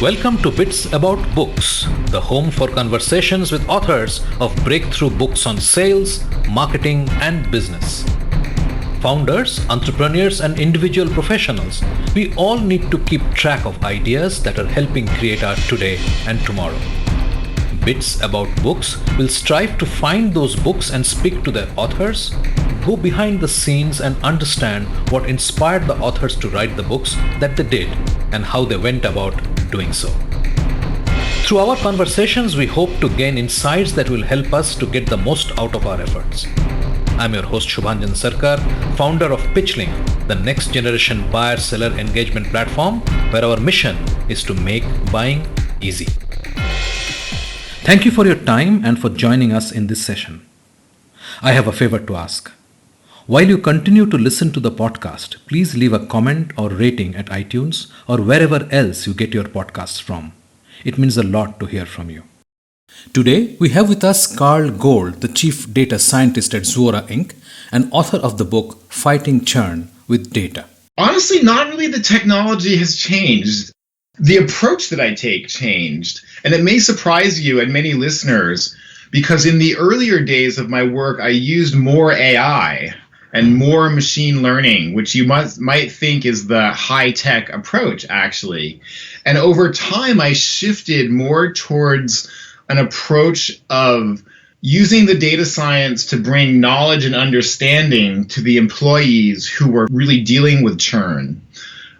Welcome to Bits About Books, the home for conversations with authors of breakthrough books on sales, marketing, and business. Founders, entrepreneurs, and individual professionals, we all need to keep track of ideas that are helping create our today and tomorrow. Bits About Books will strive to find those books and speak to their authors, go behind the scenes and understand what inspired the authors to write the books that they did and how they went about doing so. Through our conversations, we hope to gain insights that will help us to get the most out of our efforts. I'm your host Shubhanjan Sarkar, founder of PitchLink, the next generation buyer-seller engagement platform where our mission is to make buying easy. Thank you for your time and for joining us in this session. I have a favor to ask. While you continue to listen to the podcast, please leave a comment or rating at iTunes or wherever else you get your podcasts from. It means a lot to hear from you. Today, we have with us Carl Gold, the Chief Data Scientist at Zuora Inc. and author of the book Fighting Churn with Data. Honestly, not really. The technology has changed. The approach that I take changed. And it may surprise you and many listeners because in the earlier days of my work, I used more AI and more machine learning, which you might think is the high-tech approach, actually. And over time, I shifted more towards an approach of using the data science to bring knowledge and understanding to the employees who were really dealing with churn.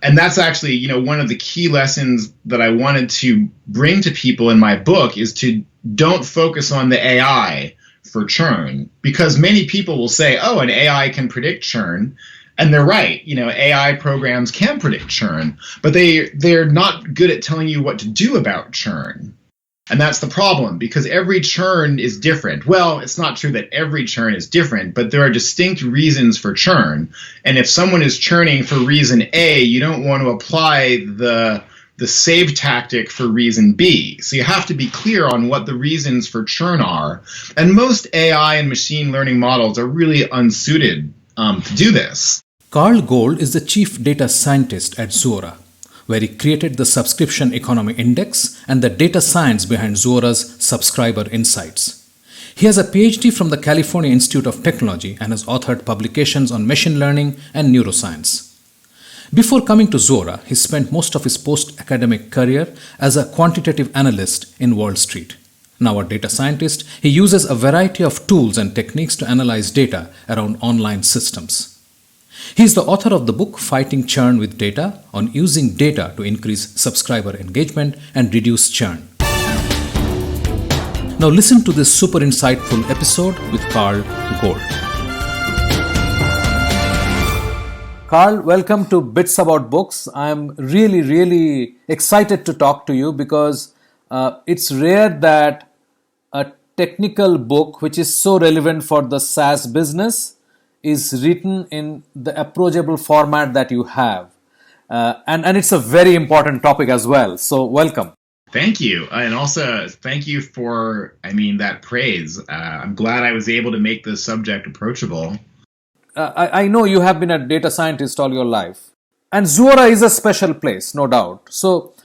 And that's actually, one of the key lessons that I wanted to bring to people in my book is to don't focus on the AI for churn, because many people will say, oh, an AI can predict churn. And they're right. AI programs can predict churn, but they're not good at telling you what to do about churn. And that's the problem, because every churn is different. Well, it's not true that every churn is different, but there are distinct reasons for churn. And if someone is churning for reason A, you don't want to apply the save tactic for reason B. So you have to be clear on what the reasons for churn are. And most AI and machine learning models are really unsuited to do this. Carl Gold is the Chief Data Scientist at Zuora, where he created the Subscription Economy Index and the data science behind Zuora's subscriber insights. He has a PhD from the California Institute of Technology and has authored publications on machine learning and neuroscience. Before coming to Zuora, he spent most of his post-academic career as a quantitative analyst in Wall Street. Now a data scientist, he uses a variety of tools and techniques to analyze data around online systems. He is the author of the book Fighting Churn with Data on using data to increase subscriber engagement and reduce churn. Now listen to this super insightful episode with Carl Gold. Carl, welcome to Bits About Books. I'm really excited to talk to you because it's rare that a technical book which is so relevant for the SaaS business is written in the approachable format that you have. And it's a very important topic as well. So welcome. Thank you. And also thank you for, that praise. I'm glad I was able to make the subject approachable. I know you have been a data scientist all your life. And Zuora is a special place, no doubt. So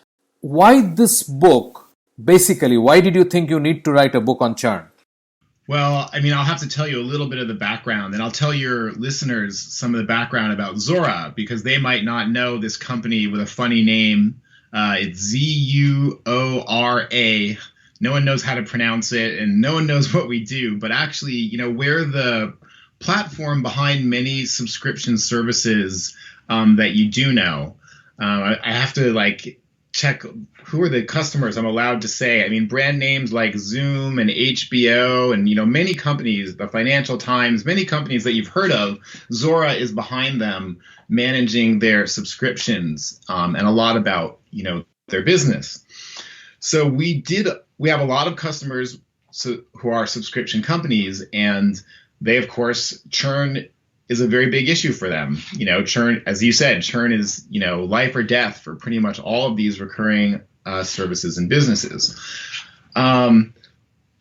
why this book? Basically, why did you think you need to write a book on churn? Well, I'll have to tell you a little bit of the background, and I'll tell your listeners some of the background about Zuora, because they might not know this company with a funny name. It's Zuora. No one knows how to pronounce it, and no one knows what we do. But actually, we're the platform behind many subscription services that you do know. I have to check who are the customers I'm allowed to say. Brand names like Zoom and HBO and, many companies, the Financial Times, many companies that you've heard of, Zuora is behind them managing their subscriptions and a lot about, their business. So we have a lot of customers who are subscription companies, and they, of course, churn is a very big issue for them. Churn, as you said, churn is, life or death for pretty much all of these recurring services and businesses.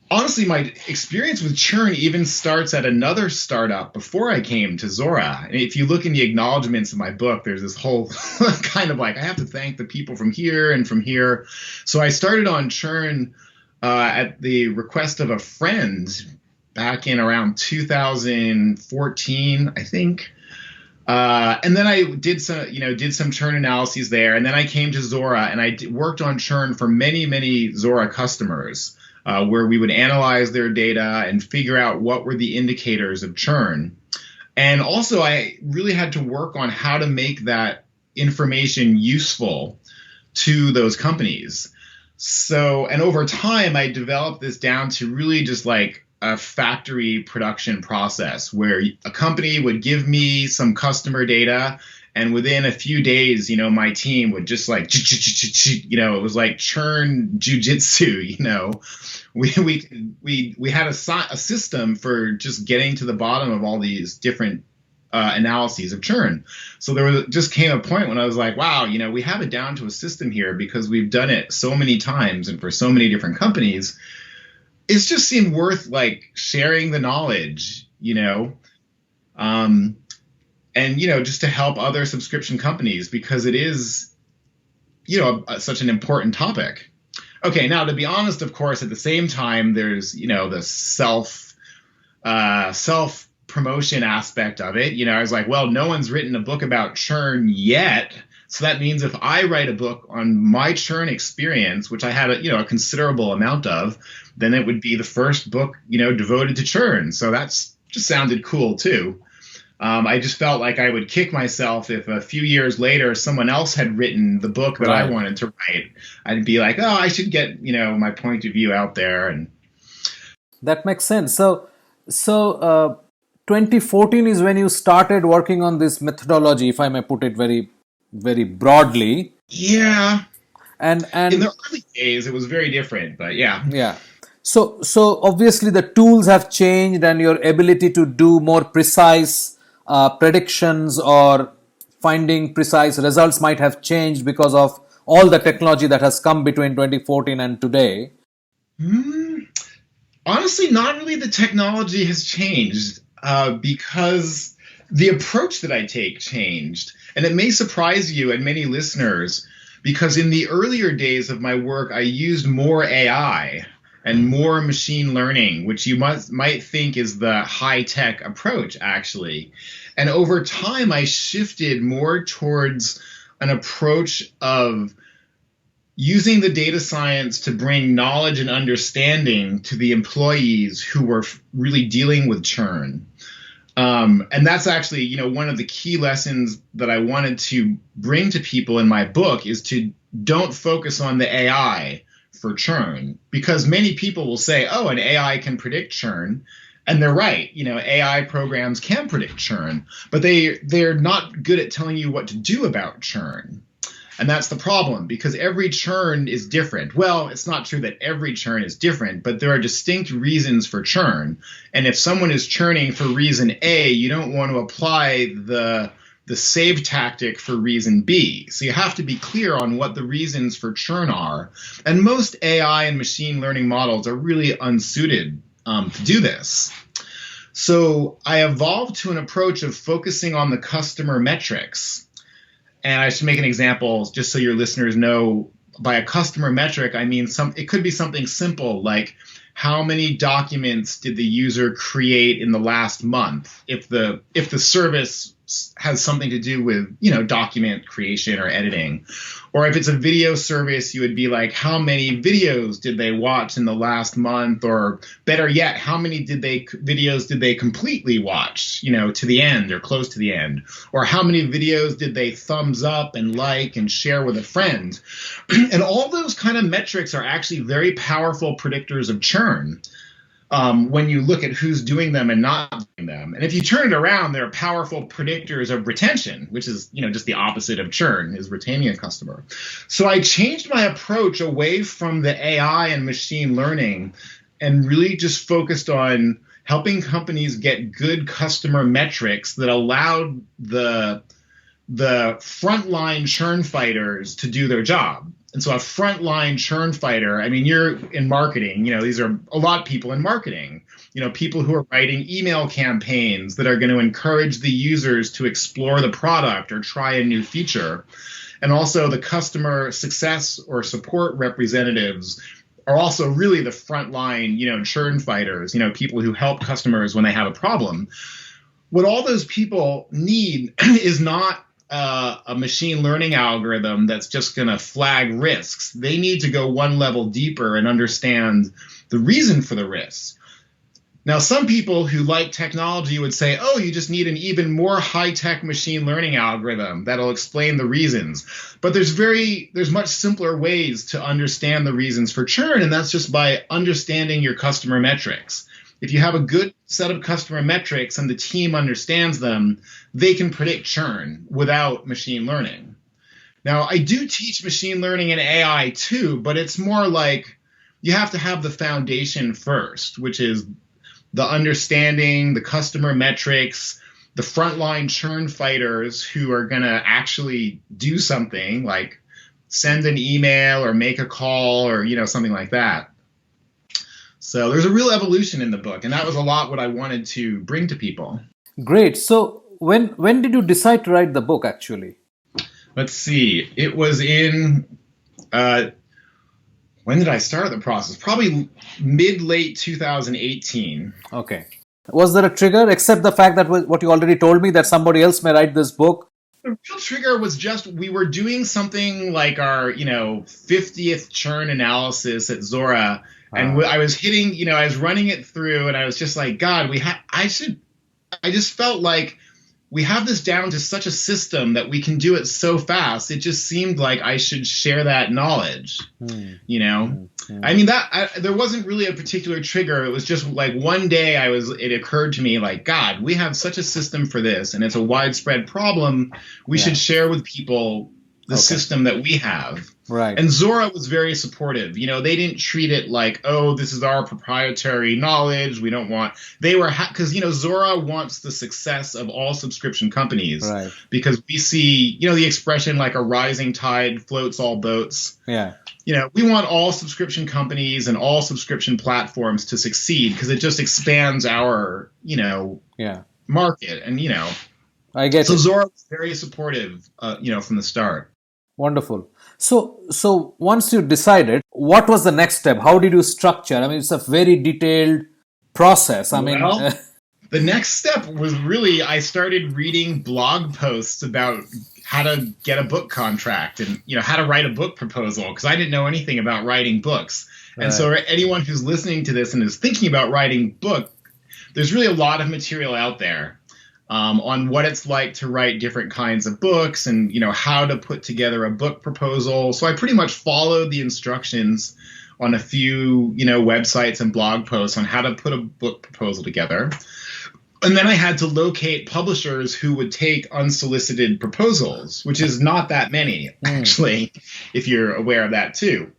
Honestly, my experience with Churn even starts at another startup before I came to Zora. And if you look in the acknowledgments of my book, there's this whole kind of like, I have to thank the people from here and from here. So I started on Churn at the request of a friend back in around 2014, I think. And then I did some Churn analyses there. And then I came to Zora and I worked on Churn for many, many Zora customers. Where we would analyze their data and figure out what were the indicators of churn. And also, I really had to work on how to make that information useful to those companies. So, and over time, I developed this down to really just like a factory production process where a company would give me some customer data. And within a few days, my team would just like, it was like churn jujitsu, We had a system for just getting to the bottom of all these different analyses of churn. So just came a point when I was like, wow, we have it down to a system here because we've done it so many times and for so many different companies. It's just seemed worth like sharing the knowledge, and, just to help other subscription companies because it is, such an important topic. Okay, now to be honest, of course, at the same time, there's, the self promotion aspect of it. I was like, well, no one's written a book about churn yet. So that means if I write a book on my churn experience, which I had a considerable amount of, then it would be the first book, devoted to churn. So that's just sounded cool too. I just felt like I would kick myself if a few years later someone else had written the book that I wanted to write. I'd be like, oh, I should get, my point of view out there. And that makes sense. So 2014 is when you started working on this methodology, if I may put it very, very broadly. Yeah. And in the early days, it was very different, but yeah. Yeah. So obviously the tools have changed and your ability to do more precise predictions or finding precise results might have changed because of all the technology that has come between 2014 and today. Honestly, not really the technology has changed because the approach that I take changed. And it may surprise you and many listeners because in the earlier days of my work, I used more AI and more machine learning, which you might think is the high-tech approach, actually. And over time, I shifted more towards an approach of using the data science to bring knowledge and understanding to the employees who were really dealing with churn. And that's actually, one of the key lessons that I wanted to bring to people in my book is to don't focus on the AI for churn, because many people will say, oh, an AI can predict churn. And they're right. AI programs can predict churn, but they're not good at telling you what to do about churn. And that's the problem, because every churn is different. Well, it's not true that every churn is different, but there are distinct reasons for churn. And if someone is churning for reason A, you don't want to apply the save tactic for reason B. So you have to be clear on what the reasons for churn are. And most AI and machine learning models are really unsuited to do this. So I evolved to an approach of focusing on the customer metrics. And I should make an example just so your listeners know. By a customer metric, I mean it could be something simple like how many documents did the user create in the last month if the service has something to do with, document creation or editing. Or if it's a video service, you would be like, how many videos did they watch in the last month? Or better yet, how many videos did they completely watch, to the end or close to the end? Or how many videos did they thumbs up and like and share with a friend? And all those kind of metrics are actually very powerful predictors of churn. When you look at who's doing them and not doing them. And if you turn it around, they're powerful predictors of retention, which is, just the opposite of churn, is retaining a customer. So I changed my approach away from the AI and machine learning and really just focused on helping companies get good customer metrics that allowed the the frontline churn fighters to do their job. And so a frontline churn fighter, I mean, you're in marketing, these are a lot of people in marketing, people who are writing email campaigns that are going to encourage the users to explore the product or try a new feature. And also the customer success or support representatives are also really the frontline, churn fighters, people who help customers when they have a problem. What all those people need is not a machine learning algorithm that's just going to flag risks. They need to go one level deeper and understand the reason for the risks. Now, some people who like technology would say, oh, you just need an even more high-tech machine learning algorithm that'll explain the reasons. But there's much simpler ways to understand the reasons for churn, and that's just by understanding your customer metrics. If you have a good set of customer metrics and the team understands them, they can predict churn without machine learning. Now, I do teach machine learning and AI too, but it's more like you have to have the foundation first, which is the understanding, the customer metrics, the frontline churn fighters who are going to actually do something like send an email or make a call or, something like that. So there's a real evolution in the book, and that was a lot what I wanted to bring to people. Great. So when did you decide to write the book, actually? Let's see. It was in, when did I start the process? Probably mid-late 2018. Okay. Was there a trigger, except the fact that what you already told me, that somebody else may write this book? The real trigger was just we were doing something like our, 50th churn analysis at Zora. And I was hitting, I was running it through and I was just like, God, I just felt like we have this down to such a system that we can do it so fast. It just seemed like I should share that knowledge, I mean, there wasn't really a particular trigger. It was just like one day it occurred to me like, God, we have such a system for this and it's a widespread problem. We should share with people the system that we have. Right. And Zora was very supportive. They didn't treat it like, oh, this is our proprietary knowledge. We don't want, because, Zora wants the success of all subscription companies. Right. Because we see, the expression like a rising tide floats all boats. Yeah. We want all subscription companies and all subscription platforms to succeed because it just expands our, market. And, I get it. Zora was very supportive, from the start. Wonderful. So once you decided, what was the next step? How did you structure? I mean, it's a very detailed process. The next step was really, I started reading blog posts about how to get a book contract and, how to write a book proposal, because I didn't know anything about writing books. Right. And so anyone who's listening to this and is thinking about writing a book, there's really a lot of material out there. On what it's like to write different kinds of books and, how to put together a book proposal. So I pretty much followed the instructions on a few, websites and blog posts on how to put a book proposal together. And then I had to locate publishers who would take unsolicited proposals, which is not that many, actually, if you're aware of that too.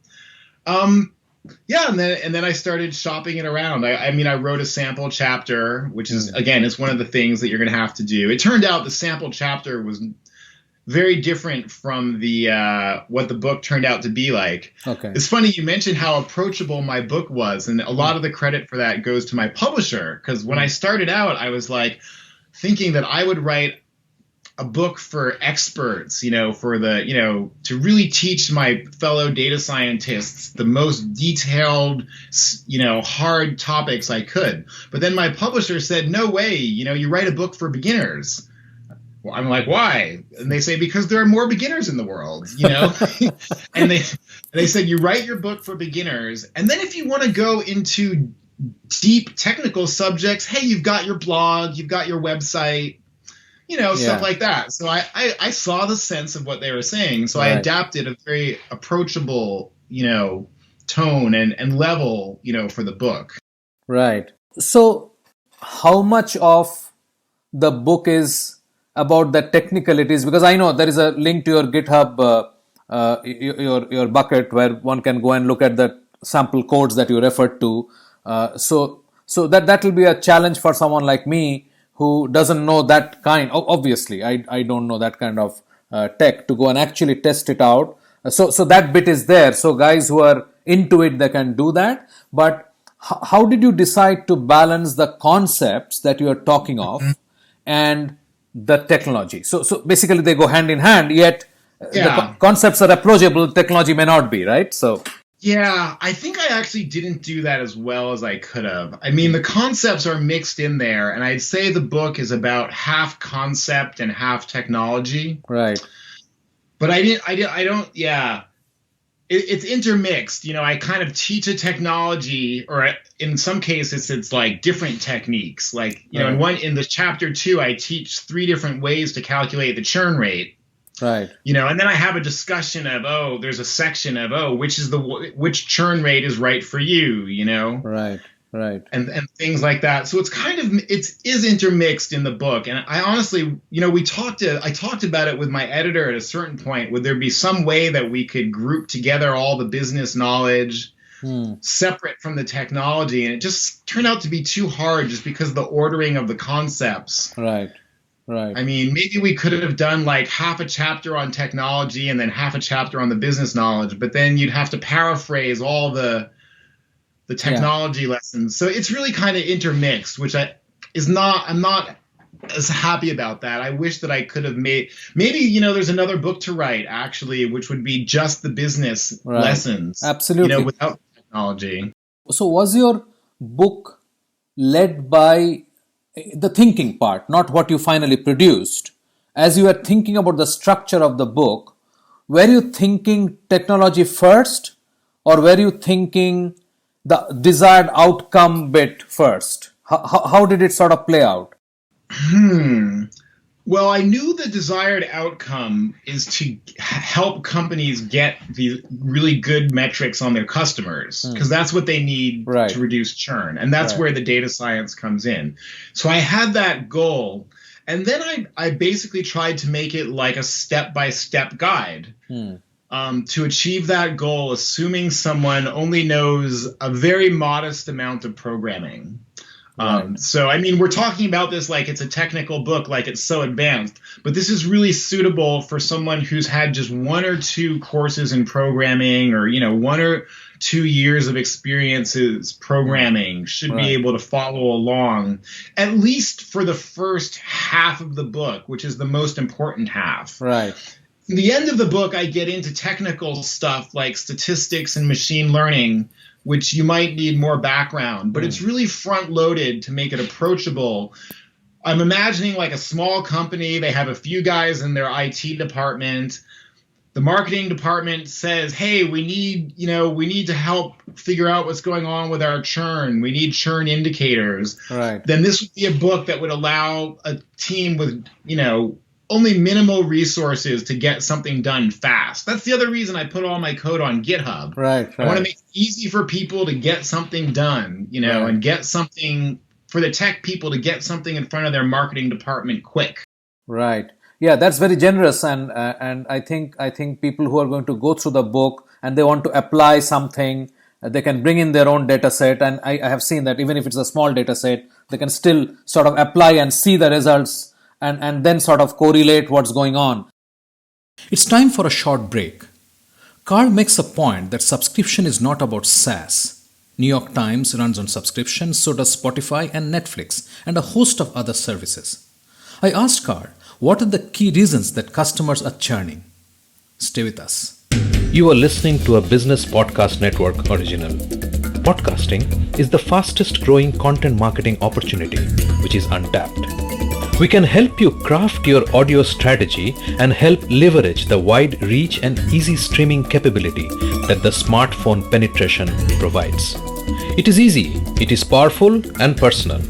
And then I started shopping it around. I wrote a sample chapter, which is, again, it's one of the things that you're going to have to do. It turned out the sample chapter was very different from the what the book turned out to be like. Okay. It's funny you mentioned how approachable my book was, and a lot of the credit for that goes to my publisher, because when I started out, I was like thinking that I would write a book for experts, for the, to really teach my fellow data scientists the most detailed, hard topics I could. But then my publisher said, no way, you write a book for beginners. Well, I'm like, why? And they say, because there are more beginners in the world, and they said, you write your book for beginners. And then if you want to go into deep technical subjects, hey, you've got your blog, you've got your website, stuff like that. So I saw the sense of what they were saying. So I adapted a very approachable, tone and level, for the book. Right. So how much of the book is about the technicalities? Because I know there is a link to your GitHub, your bucket, where one can go and look at the sample codes that you referred to. So that will be a challenge for someone like me who doesn't know that kind, obviously, I don't know that kind of tech to go and actually test it out. So that bit is there. So guys who are into it, they can do that. But how did you decide to balance the concepts that you are talking of and the technology? So basically they go hand in hand, yet the concepts are approachable, technology may not be, right? So yeah, I think I actually didn't do that as well as I could have. I mean, the concepts are mixed in there, and I'd say the book is about half concept and half technology. Right. But it's intermixed. You know, I kind of teach a technology, or in some cases, it's like different techniques. Like, you know, in the chapter 2, I teach 3 different ways to calculate the churn rate. Right. You know, and then I have a discussion of, there's a section of, which churn rate is right for you, you know? Right. Right. And things like that. So it's kind of, it is intermixed in the book. And I honestly, you know, I talked about it with my editor at a certain point. Would there be some way that we could group together all the business knowledge separate from the technology? And it just turned out to be too hard just because of the ordering of the concepts. Right. Right. I mean, maybe we could have done like half a chapter on technology and then half a chapter on the business knowledge, but then you'd have to paraphrase all the technology lessons. So it's really kind of intermixed, which I'm not as happy about that. I wish that I could have maybe, you know, there's another book to write actually, which would be just the business lessons. Absolutely. You know, without technology. So was your book led by the thinking part, not what you finally produced? As you were thinking about the structure of the book, were you thinking technology first, or were you thinking the desired outcome bit first? How did it sort of play out? Well, I knew the desired outcome is to help companies get these really good metrics on their customers, because that's what they need to reduce churn. And that's where the data science comes in. So I had that goal. And then I basically tried to make it like a step-by-step guide. To achieve that goal, assuming someone only knows a very modest amount of programming. So, I mean, we're talking about this like it's a technical book, like it's so advanced, but this is really suitable for someone who's had just 1 or 2 courses in programming, or, you know, 1 or 2 years of experiences programming should be able to follow along, at least for the first half of the book, which is the most important half. Right. In the end of the book, I get into technical stuff like statistics and machine learning, which you might need more background, but it's really front loaded to make it approachable. I'm imagining like a small company. They have a few guys in their IT department. The marketing department says, hey, we need to help figure out what's going on with our churn. We need churn indicators. Right. Then this would be a book that would allow a team with, you know, only minimal resources to get something done fast. That's the other reason I put all my code on GitHub. Right. I want to make it easy for people to get something done, you know, and get something for the tech people to get something in front of their marketing department quick. Right. Yeah, that's very generous, and I think people who are going to go through the book and they want to apply something, they can bring in their own data set, and I have seen that even if it's a small data set, they can still sort of apply and see the results and then sort of correlate what's going on. It's time for a short break. Carl makes a point that subscription is not about SaaS. New York Times runs on subscription, so does Spotify and Netflix, and a host of other services. I asked Carl, what are the key reasons that customers are churning? Stay with us. You are listening to a Business Podcast Network original. Podcasting is the fastest growing content marketing opportunity, which is untapped. We can help you craft your audio strategy and help leverage the wide reach and easy streaming capability that the smartphone penetration provides. It is easy, it is powerful and personal.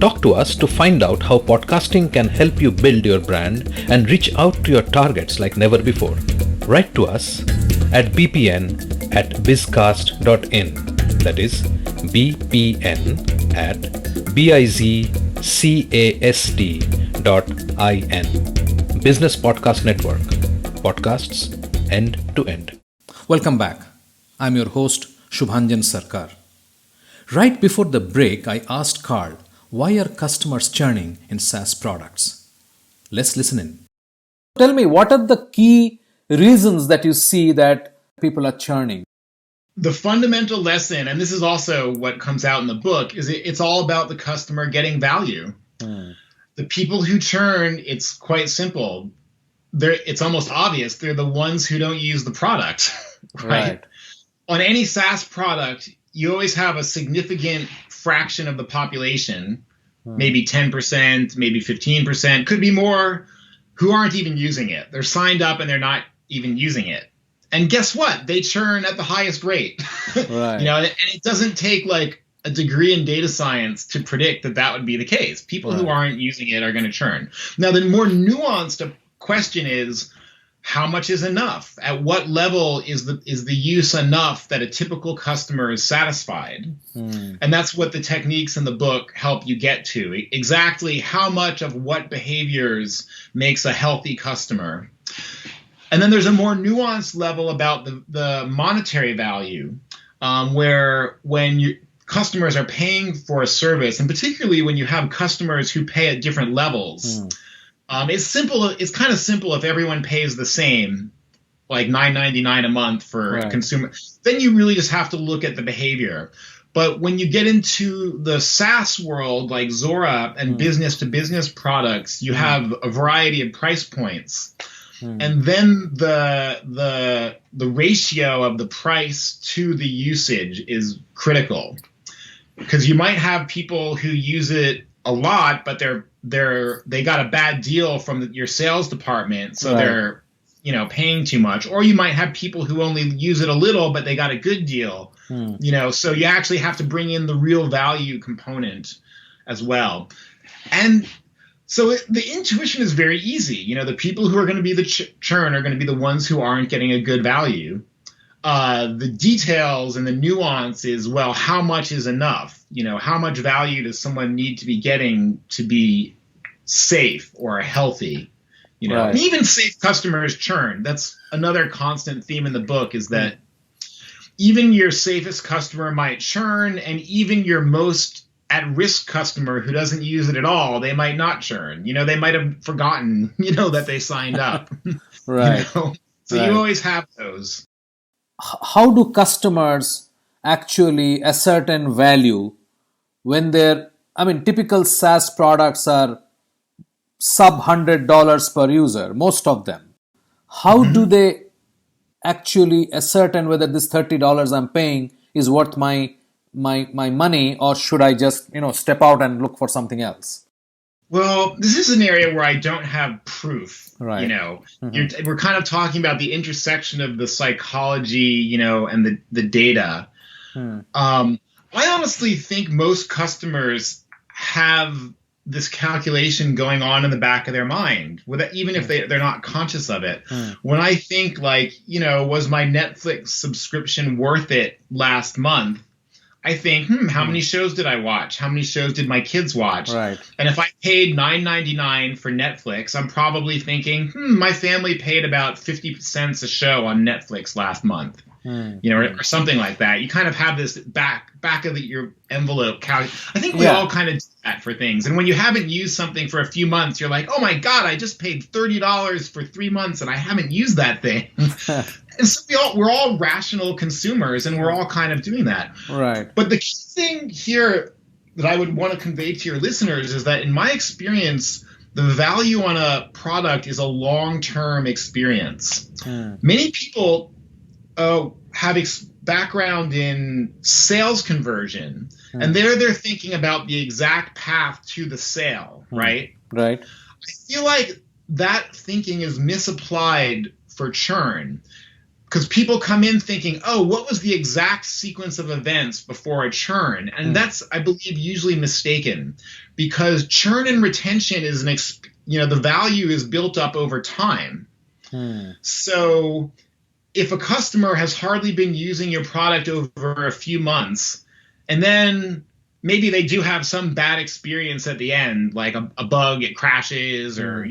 Talk to us to find out how podcasting can help you build your brand and reach out to your targets like never before. Write to us at bpn@bizcast.in. That is bpn@bizcast.in. Business Podcast Network. Podcasts end to end. Welcome back. I'm your host, Shubhanjan Sarkar. Right before the break, I asked Carl Why are customers churning in SaaS products? Let's listen in. Tell me, what are the key reasons that you see that people are churning? The fundamental lesson, and this is also what comes out in the book, is it's all about the customer getting value. The people who churn, it's quite simple. It's almost obvious. They're the ones who don't use the product, right? On any SaaS product, you always have a significant fraction of the population, maybe 10%, maybe 15%, could be more, who aren't even using it. They're signed up and they're not even using it. And guess what? They churn at the highest rate. Right. And it doesn't take like a degree in data science to predict that would be the case. People who aren't using it are going to churn. Now, the more nuanced question is, how much is enough? At what level is the use enough that a typical customer is satisfied? And that's what the techniques in the book help you get to. Exactly how much of what behaviors makes a healthy customer. And then there's a more nuanced level about the monetary value, where when customers are paying for a service, and particularly when you have customers who pay at different levels, it's simple. It's kind of simple if everyone pays the same, like $9.99 a month for a consumer. Then you really just have to look at the behavior. But when you get into the SaaS world, like Zora and business-to-business products, you have a variety of price points. And then the ratio of the price to the usage is critical, because you might have people who use it a lot, but they got a bad deal from your sales department, so they're paying too much. Or you might have people who only use it a little, but they got a good deal. So you actually have to bring in the real value component as well. And so the intuition is very easy. The people who are going to be the churn are going to be the ones who aren't getting a good value. The details and the nuance is, well, how much is enough? How much value does someone need to be getting to be safe or healthy? And even safe customers churn. That's another constant theme in the book, is that even your safest customer might churn, and even your most at-risk customer who doesn't use it at all, they might not churn. They might have forgotten, that they signed up. So you always have those. How do customers actually ascertain value when typical SaaS products are sub $100 per user, most of them. How do they actually ascertain whether this $30 I'm paying is worth my money, or should I just step out and look for something else? Well, this is an area where I don't have proof. Right. We're kind of talking about the intersection of the psychology, and the data. I honestly think most customers have this calculation going on in the back of their mind, even if they're not conscious of it. When I think was my Netflix subscription worth it last month? I think, how many shows did I watch? How many shows did my kids watch? Right. And if I paid $9.99 for Netflix, I'm probably thinking, my family paid about 50 cents a show on Netflix last month. Or something like that. You kind of have this back of your envelope. I think we all kind of do that for things. And when you haven't used something for a few months, you're like, oh my God, I just paid $30 for 3 months and I haven't used that thing. And so we're all rational consumers, and we're all kind of doing that. Right. But the key thing here that I would want to convey to your listeners is that in my experience, the value on a product is a long-term experience. Many people have background in sales conversion, and they're thinking about the exact path to the sale, right? Right. I feel like that thinking is misapplied for churn, because people come in thinking, what was the exact sequence of events before a churn? And that's, I believe, usually mistaken, because churn and retention is the value is built up over time. So if a customer has hardly been using your product over a few months, and then maybe they do have some bad experience at the end, like a bug, it crashes, or,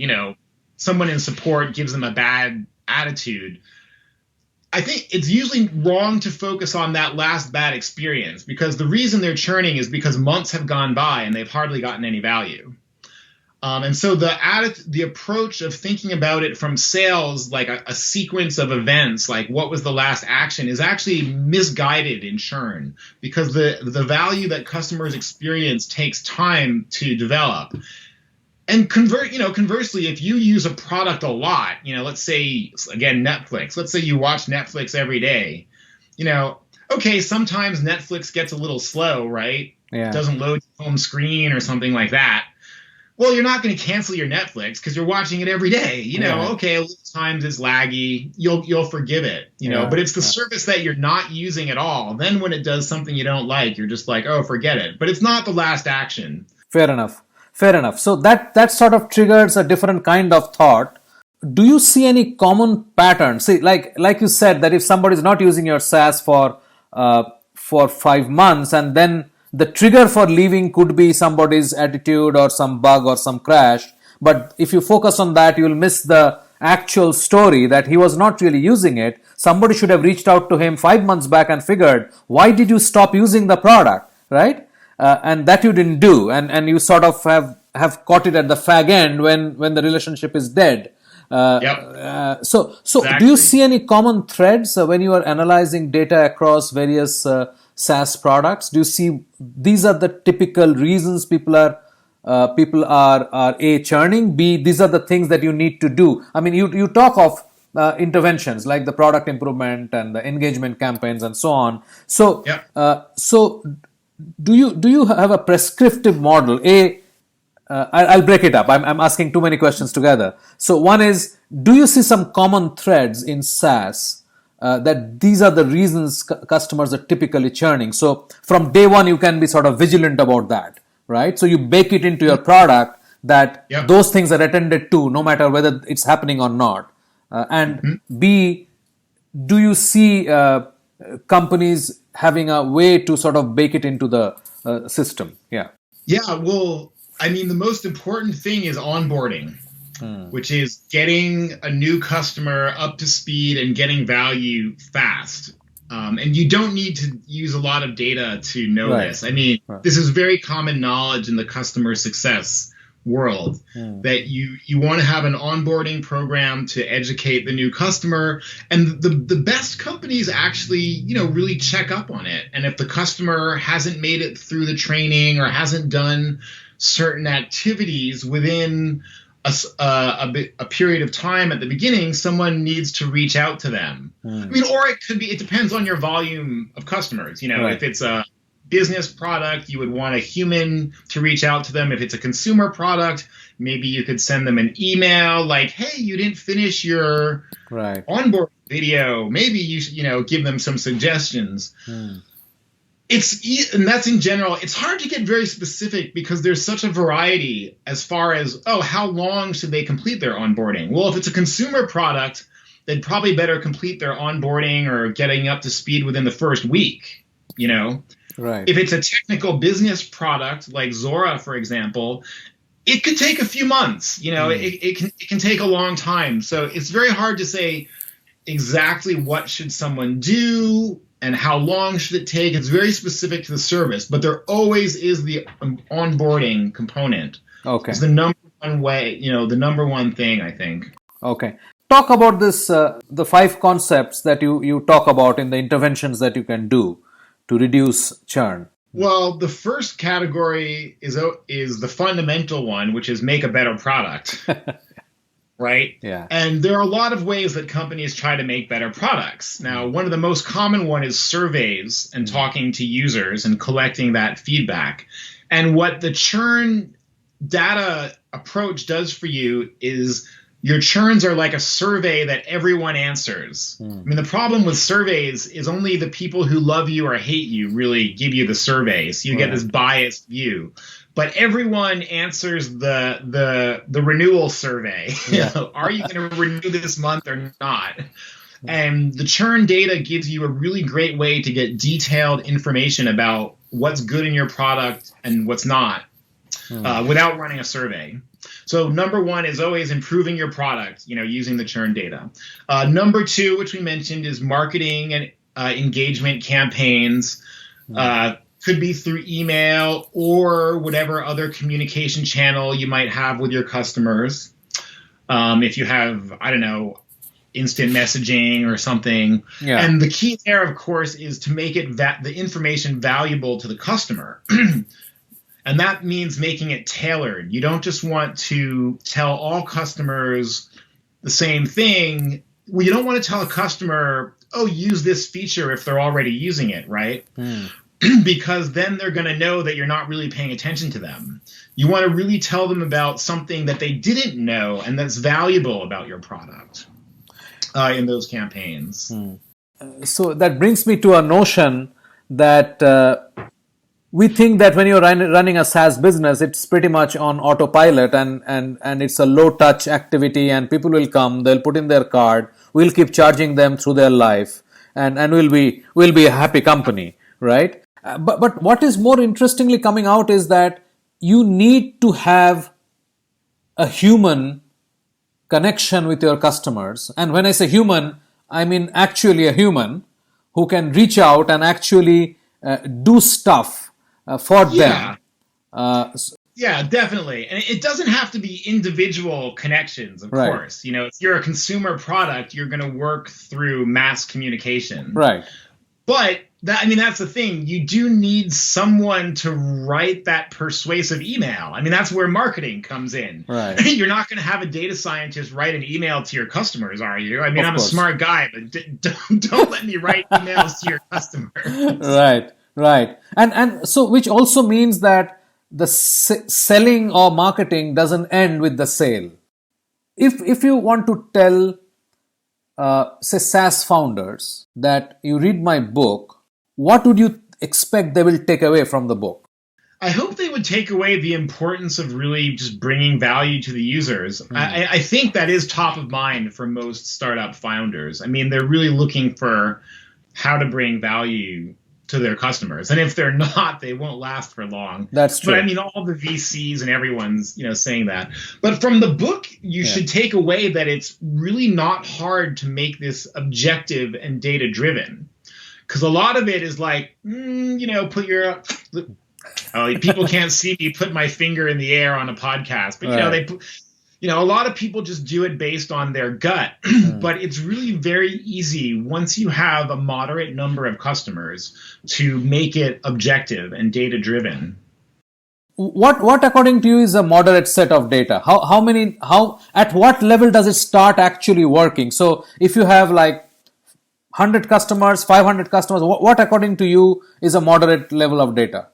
someone in support gives them a bad attitude, I think it's usually wrong to focus on that last bad experience, because the reason they're churning is because months have gone by and they've hardly gotten any value. And so the approach of thinking about it from sales, like a sequence of events, like what was the last action, is actually misguided in churn, because the value that customers experience takes time to develop. And conversely, if you use a product a lot, let's say, again, Netflix, let's say you watch Netflix every day, okay, sometimes Netflix gets a little slow, right? Yeah. It doesn't load your home screen or something like that. Well, you're not going to cancel your Netflix because you're watching it every day. Okay, a little times it's laggy. You'll forgive it, but it's the service that you're not using at all. Then when it does something you don't like, you're just like, oh, forget it. But it's not the last action. Fair enough. So that sort of triggers a different kind of thought. Do you see any common patterns? See, like you said, that if somebody is not using your SaaS for 5 months, and then the trigger for leaving could be somebody's attitude or some bug or some crash. But if you focus on that, you'll miss the actual story that he was not really using it. Somebody should have reached out to him 5 months back and figured, why did you stop using the product, right? And that you didn't do. And you sort of have caught it at the fag end when the relationship is dead. So Exactly. Do you see any common threads when you are analyzing data across various SaaS products? Do you see these are the typical reasons people are A, churning, B, these are the things that you need to do? I mean, you talk of interventions like the product improvement and the engagement campaigns and so on. So do you have a prescriptive model? I'll break it up. I'm asking too many questions together. So one is, do you see some common threads in SaaS that these are the reasons customers are typically churning? So from day one, you can be sort of vigilant about that, right? So you bake it into your product that those things are attended to, no matter whether it's happening or not. And B, do you see companies having a way to sort of bake it into the system? Yeah, well, I mean, the most important thing is onboarding, which is getting a new customer up to speed and getting value fast. And you don't need to use a lot of data to know this. I mean, this is very common knowledge in the customer success world, that you want to have an onboarding program to educate the new customer. And the best companies actually, really check up on it. And if the customer hasn't made it through the training or hasn't done certain activities within a period of time at the beginning, someone needs to reach out to them. I mean, or it depends on your volume of customers. If it's a business product, you would want a human to reach out to them. If it's a consumer product, maybe you could send them an email like, hey, you didn't finish your onboard video. Maybe you give them some suggestions. And that's in general. It's hard to get very specific because there's such a variety as far as, how long should they complete their onboarding? Well, if it's a consumer product, they'd probably better complete their onboarding or getting up to speed within the first week, Right. If it's a technical business product like Zora, for example, it could take a few months. It can take a long time. So it's very hard to say exactly what should someone do and how long should it take. It's very specific to the service, but there always is the onboarding component. Okay. It's the number one way, the number one thing, I think. Okay. Talk about this, the 5 concepts that you talk about in the interventions that you can do to reduce churn. Well, the first category is the fundamental one, which is make a better product. Right? Yeah. And there are a lot of ways that companies try to make better products. Now, one of the most common one is surveys and talking to users and collecting that feedback. And what the churn data approach does for you is your churns are like a survey that everyone answers. I mean, the problem with surveys is only the people who love you or hate you really give you the survey. So you get this biased view. But everyone answers the renewal survey. Are you going to renew this month or not? And the churn data gives you a really great way to get detailed information about what's good in your product and what's not. without running a survey. So number one is always improving your product, using the churn data. Number two, which we mentioned, is marketing and engagement campaigns. Could be through email or whatever other communication channel you might have with your customers. If you have, I don't know, instant messaging or something. Yeah. And the key there, of course, is to make it the information valuable to the customer. And that means making it tailored. You don't just want to tell all customers the same thing. Well, you don't want to tell a customer, oh, use this feature if they're already using it, right? Because then they're going to know that you're not really paying attention to them. You want to really tell them about something that they didn't know and that's valuable about your product in those campaigns. So that brings me to a notion that we think that when you're running a SaaS business, it's pretty much on autopilot and it's a low-touch activity, and people will come, they'll put in their card, we'll keep charging them through their life, and we'll be a happy company, right? But what is more interestingly coming out is that you need to have a human connection with your customers. And when I say human, I mean actually a human who can reach out and actually do stuff for them. Yeah, definitely. And it doesn't have to be individual connections, of course. If you're a consumer product, you're going to work through mass communication. Right. But that's the thing. You do need someone to write that persuasive email. That's where marketing comes in. Right. You're not going to have a data scientist write an email to your customers, are you? I'm a smart guy, but don't let me write emails to your customers. Right. And so, which also means that the selling or marketing doesn't end with the sale. If you want to tell say SaaS founders that you read my book, what would you expect they will take away from the book? I hope they would take away the importance of really just bringing value to the users. I think that is top of mind for most startup founders. They're really looking for how to bring value to their customers. And if they're not, they won't last for long. That's true. But all the VCs and everyone's, saying that. But from the book, you should take away that it's really not hard to make this objective and data driven. Because a lot of it is like, put your, people can't see me put my finger in the air on a podcast, but a lot of people just do it based on their gut. But it's really very easy once you have a moderate number of customers to make it objective and data driven. What according to you is a moderate set of data? At what level does it start actually working? So if you have like 100 customers, 500 customers, what according to you is a moderate level of data?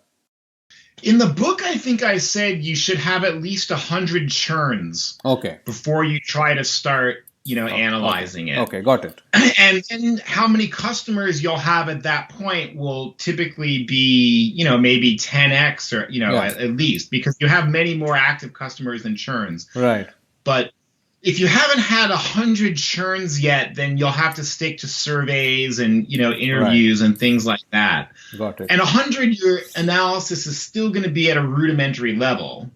In the book, I think I said you should have at least 100 churns before you try to start, analyzing it. Okay, got it. And how many customers you'll have at that point will typically be, maybe 10x or, at least, because you have many more active customers than churns. Right. But if you haven't had 100 churns yet, then you'll have to stick to surveys and, interviews and things like that. Got it. And 100, your analysis is still going to be at a rudimentary level.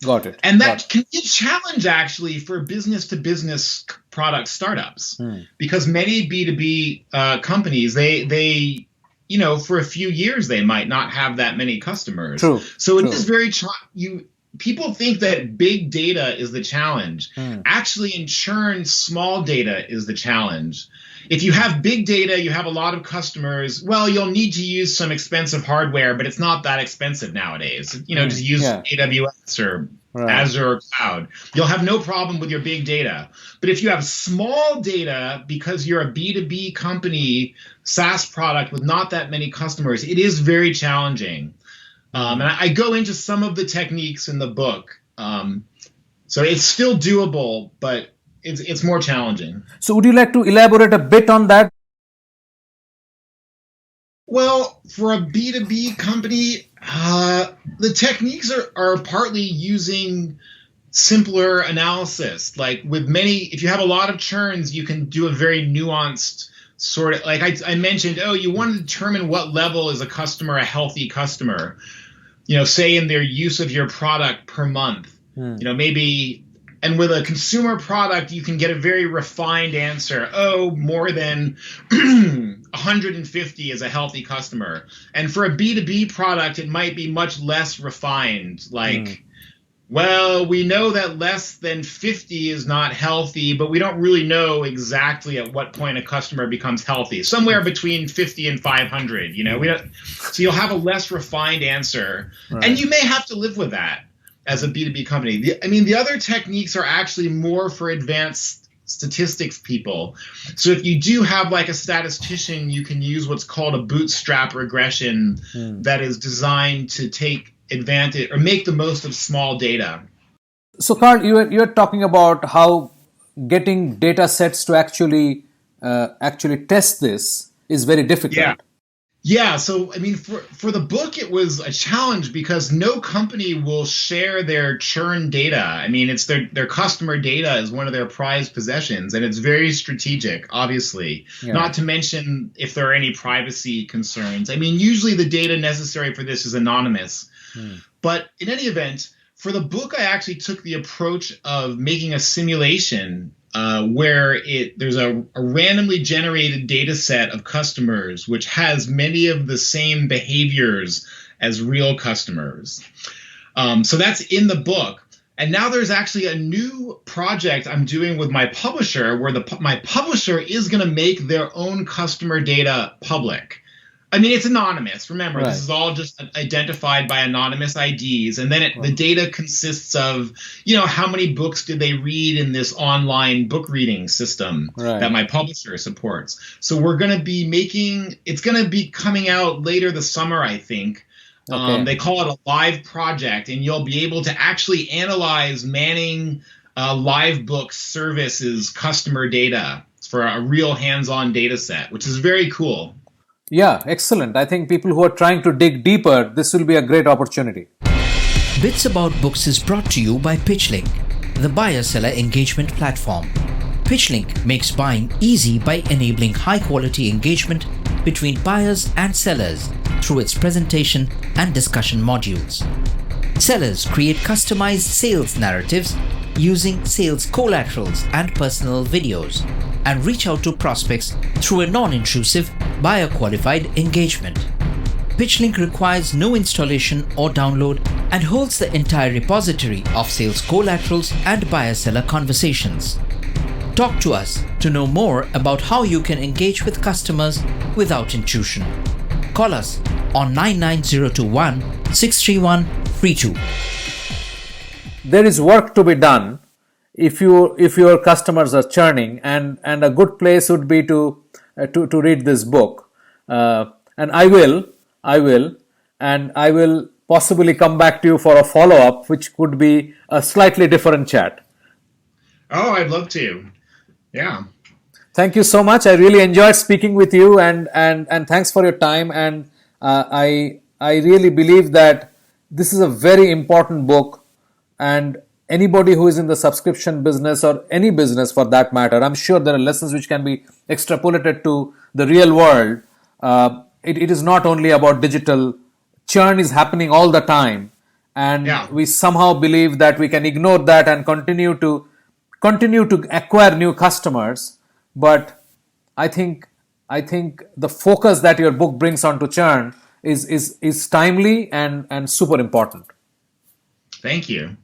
Got it. And that can be a challenge, actually, for business-to-business product startups. Because many B2B companies, they for a few years, they might not have that many customers. True. So it is very people think that big data is the challenge. Actually, in churn, small data is the challenge. If you have big data, you have a lot of customers, well, you'll need to use some expensive hardware, but it's not that expensive nowadays. Just use AWS or Azure Cloud. You'll have no problem with your big data. But if you have small data, because you're a B2B company, SaaS product with not that many customers, it is very challenging. And I go into some of the techniques in the book. So it's still doable, but it's more challenging. So would you like to elaborate a bit on that? Well, for a B2B company, the techniques are partly using simpler analysis. Like if you have a lot of churns, you can do a very nuanced sort of, like I mentioned, you want to determine what level is a customer a healthy customer. say in their use of your product per month. Maybe, and with a consumer product, you can get a very refined answer. Oh, more than 150 is a healthy customer. And for a B2B product, it might be much less refined. Like, well, we know that less than 50 is not healthy, but we don't really know exactly at what point a customer becomes healthy. Somewhere between 50 and 500, so you'll have a less refined answer. Right. And you may have to live with that as a B2B company. The other techniques are actually more for advanced statistics people. So if you do have like a statistician, you can use what's called a bootstrap regression that is designed to take advantage or make the most of small data. So Carl, you're talking about how getting data sets to actually test this is very difficult. Yeah. So for the book, it was a challenge because no company will share their churn data. It's their customer data is one of their prized possessions, and it's very strategic, obviously. Yeah. Not to mention if there are any privacy concerns. Usually the data necessary for this is anonymous. But in any event, for the book, I actually took the approach of making a simulation where there's a randomly generated data set of customers which has many of the same behaviors as real customers. So that's in the book. And now there's actually a new project I'm doing with my publisher where my publisher is going to make their own customer data public. It's anonymous. Remember, right. This is all just identified by anonymous IDs. And then the data consists of, how many books did they read in this online book reading system that my publisher supports. So we're going to be it's going to be coming out later this summer, I think. Okay. They call it a live project, and you'll be able to actually analyze Manning Live Book Services customer data for a real hands-on data set, which is very cool. Yeah, excellent. I think people who are trying to dig deeper, this will be a great opportunity. Bits About Books is brought to you by PitchLink, the buyer-seller engagement platform. PitchLink makes buying easy by enabling high-quality engagement between buyers and sellers through its presentation and discussion modules. Sellers create customized sales narratives using sales collaterals and personal videos and reach out to prospects through a non-intrusive, buyer-qualified engagement. PitchLink requires no installation or download and holds the entire repository of sales collaterals and buyer-seller conversations. Talk to us to know more about how you can engage with customers without intrusion. Call us on 99021 631 32. There is work to be done if your customers are churning, and a good place would be to read this book. And I will possibly come back to you for a follow-up, which could be a slightly different chat. Oh, I'd love to. Yeah. Thank you so much. I really enjoyed speaking with you, and thanks for your time. And I really believe that this is a very important book, and anybody who is in the subscription business or any business for that matter, I'm sure there are lessons which can be extrapolated to the real world. It is not only about digital. Churn is happening all the time, and we somehow believe that we can ignore that and continue to acquire new customers. But I think the focus that your book brings onto churn is timely and super important. Thank you.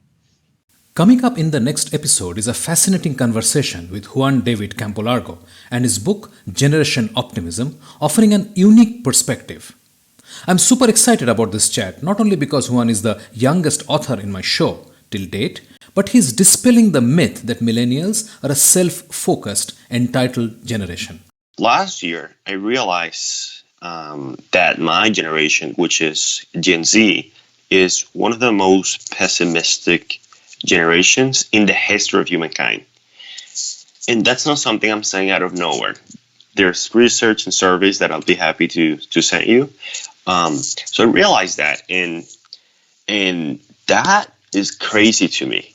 Coming up in the next episode is a fascinating conversation with Juan David Campolargo and his book Generation Optimism, offering an unique perspective. I'm super excited about this chat, not only because Juan is the youngest author in my show till date, but he's dispelling the myth that millennials are a self-focused, entitled generation. Last year, I realized that my generation, which is Gen Z, is one of the most pessimistic generations in the history of humankind. And that's not something I'm saying out of nowhere. There's research and surveys that I'll be happy to send you. So I realized that, and that is crazy to me,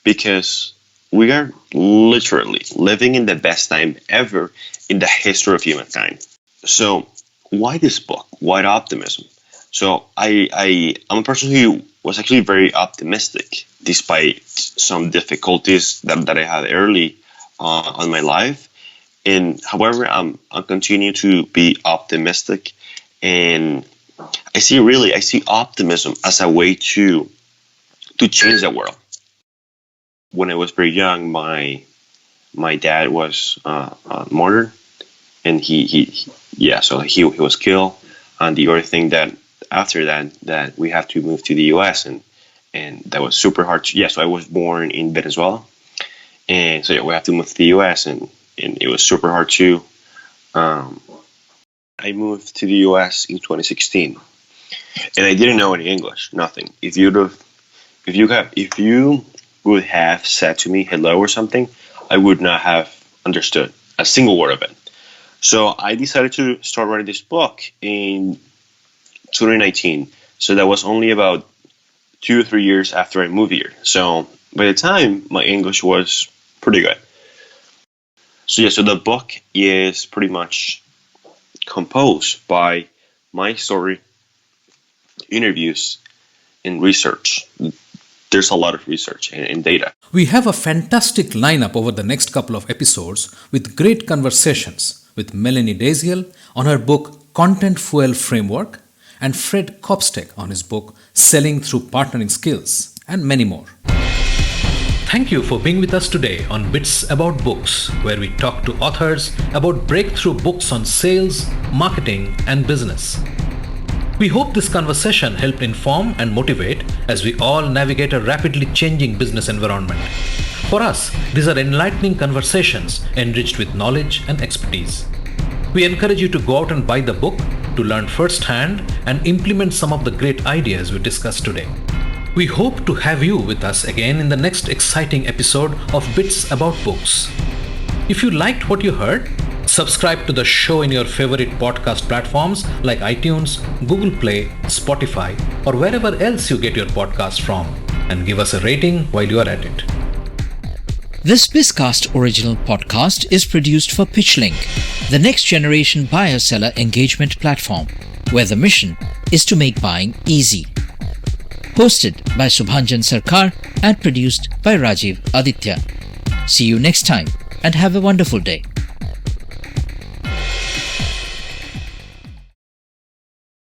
because we are literally living in the best time ever in the history of humankind. So why this book, White Optimism? So I'm a person who was actually very optimistic despite some difficulties that I had early on my life. And however, I'm continue to be optimistic, and I see optimism as a way to change the world. When I was very young, my dad was murdered, and he was killed. And the other thing that after that we have to move to the U.S. and that was super hard. So I was born in Venezuela, and so we have to move to the U.S. and it was super hard too. I moved to the U.S. in 2016, and I didn't know any English, nothing. If you would have said to me hello or something, I would not have understood a single word of it. So I decided to start writing this book in 2019. So that was only about 2 or 3 years after I moved here. So by the time, my English was pretty good. So the book is pretty much composed by my story, interviews, and research. There's a lot of research and data. We have a fantastic lineup over the next couple of episodes with great conversations with Melanie Daziel on her book Content Fuel Framework and Fred Kopstek on his book Selling Through Partnering Skills, and many more. Thank you for being with us today on Bits About Books, where we talk to authors about breakthrough books on sales, marketing, and business. We hope this conversation helped inform and motivate as we all navigate a rapidly changing business environment. For us, these are enlightening conversations enriched with knowledge and expertise. We encourage you to go out and buy the book to learn firsthand and implement some of the great ideas we discussed today. We hope to have you with us again in the next exciting episode of Bits About Books. If you liked what you heard, subscribe to the show in your favorite podcast platforms like iTunes, Google Play, Spotify, or wherever else you get your podcasts from, and give us a rating while you are at it. This Bizcast original podcast is produced for PitchLink, the next generation buyer-seller engagement platform, where the mission is to make buying easy. Hosted by Subhanjan Sarkar and produced by Rajiv Aditya. See you next time and have a wonderful day.